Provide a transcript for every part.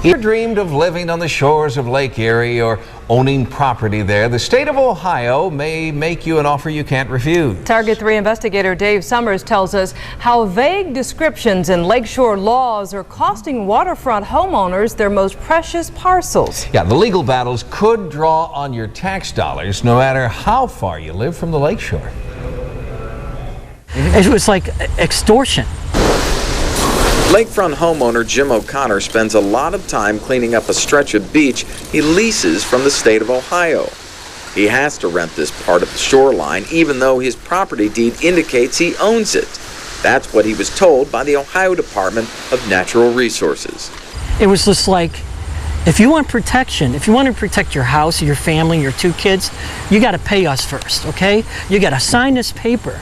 You dreamed of living on the shores of Lake Erie or owning property there? The state of Ohio may make you an offer you can't refuse. Target 3 investigator Dave Summers tells us how vague descriptions in lakeshore laws are costing waterfront homeowners their most precious parcels. Yeah, the legal battles could draw on your tax dollars no matter how far you live from the lakeshore. It was like extortion. Lakefront homeowner Jim O'Connor spends a lot of time cleaning up a stretch of beach he leases from the state of Ohio. He has to rent this part of the shoreline even though his property deed indicates he owns it. That's what he was told by the Ohio Department of Natural Resources. It was just like, if you want protection, if you want to protect your house, your family, your 2 kids, you got to pay us first, okay? You got to sign this paper.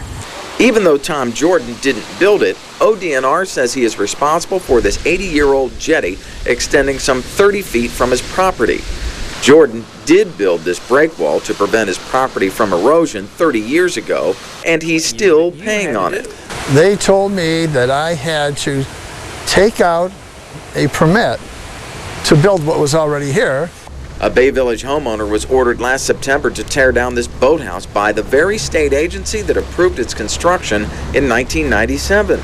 Even though Tom Jordan didn't build it, ODNR says he is responsible for this 80-year-old jetty extending some 30 feet from his property. Jordan did build this breakwall to prevent his property from erosion 30 years ago, and he's still paying on it. They told me that I had to take out a permit to build what was already here. A Bay Village homeowner was ordered last September to tear down this boathouse by the very state agency that approved its construction in 1997.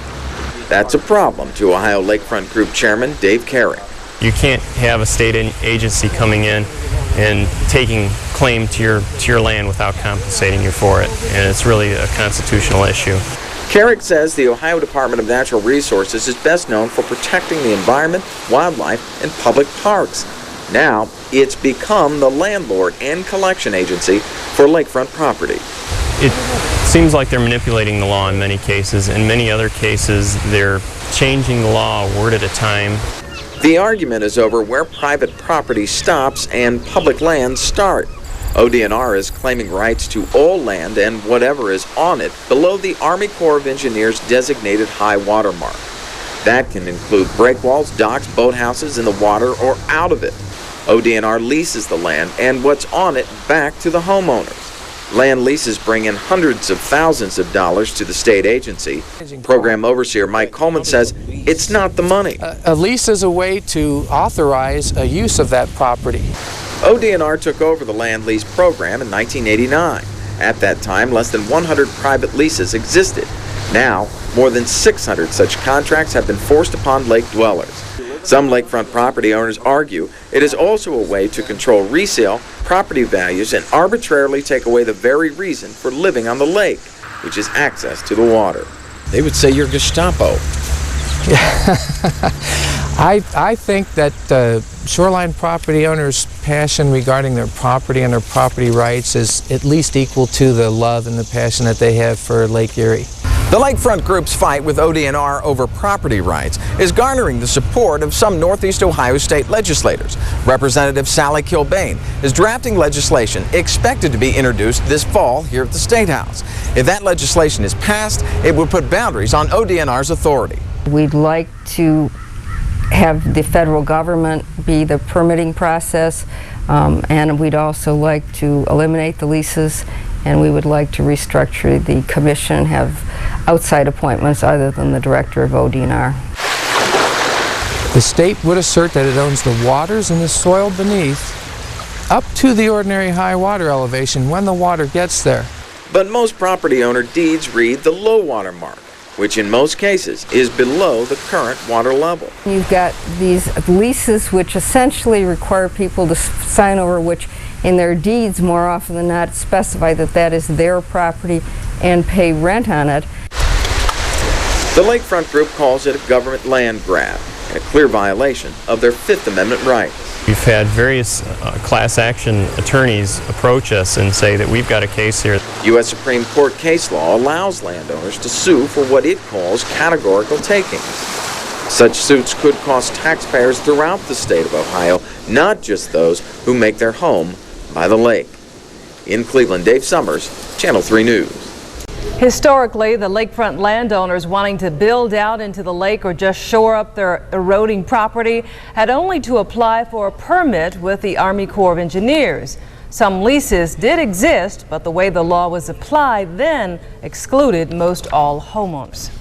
That's a problem to Ohio Lakefront Group Chairman Dave Carrick. You can't have a state agency coming in and taking claim to your land without compensating you for it, and it's really a constitutional issue. Carrick says the Ohio Department of Natural Resources is best known for protecting the environment, wildlife, and public parks. Now, it's become the landlord and collection agency for lakefront property. It seems like they're manipulating the law in many cases. In many other cases, they're changing the law a word at a time. The argument is over where private property stops and public lands start. ODNR is claiming rights to all land and whatever is on it below the Army Corps of Engineers designated high water mark. That can include breakwalls, docks, boathouses in the water or out of it. ODNR leases the land and what's on it back to the homeowners. Land leases bring in hundreds of thousands of dollars to the state agency. Program overseer Mike Coleman says it's not the money. A lease is a way to authorize a use of that property. ODNR took over the land lease program in 1989. At that time, less than 100 private leases existed. Now, more than 600 such contracts have been forced upon lake dwellers. Some lakefront property owners argue it is also a way to control resale, property values, and arbitrarily take away the very reason for living on the lake, which is access to the water. They would say you're Gestapo. I think that shoreline property owners' passion regarding their property and their property rights is at least equal to the love and the passion that they have for Lake Erie. The Lakefront Group's fight with ODNR over property rights is garnering the support of some Northeast Ohio state legislators. Representative Sally Kilbane is drafting legislation expected to be introduced this fall here at the State House. If that legislation is passed, it would put boundaries on ODNR's authority. We'd like to have the federal government be the permitting process, and we'd also like to eliminate the leases, and we would like to restructure the commission, have outside appointments other than the director of ODNR. The state would assert that it owns the waters and the soil beneath up to the ordinary high water elevation when the water gets there. But most property owner deeds read the low water mark, which in most cases is below the current water level. You've got these leases which essentially require people to sign over, which in their deeds more often than not specify that that is their property and pay rent on it. The Lakefront Group calls it a government land grab and a clear violation of their Fifth Amendment rights. We've had various class action attorneys approach us and say that we've got a case here. U.S. Supreme Court case law allows landowners to sue for what it calls categorical takings. Such suits could cost taxpayers throughout the state of Ohio, not just those who make their home by the lake. In Cleveland, Dave Summers, Channel 3 News. Historically, the lakefront landowners wanting to build out into the lake or just shore up their eroding property had only to apply for a permit with the Army Corps of Engineers. Some leases did exist, but the way the law was applied then excluded most all homeowners.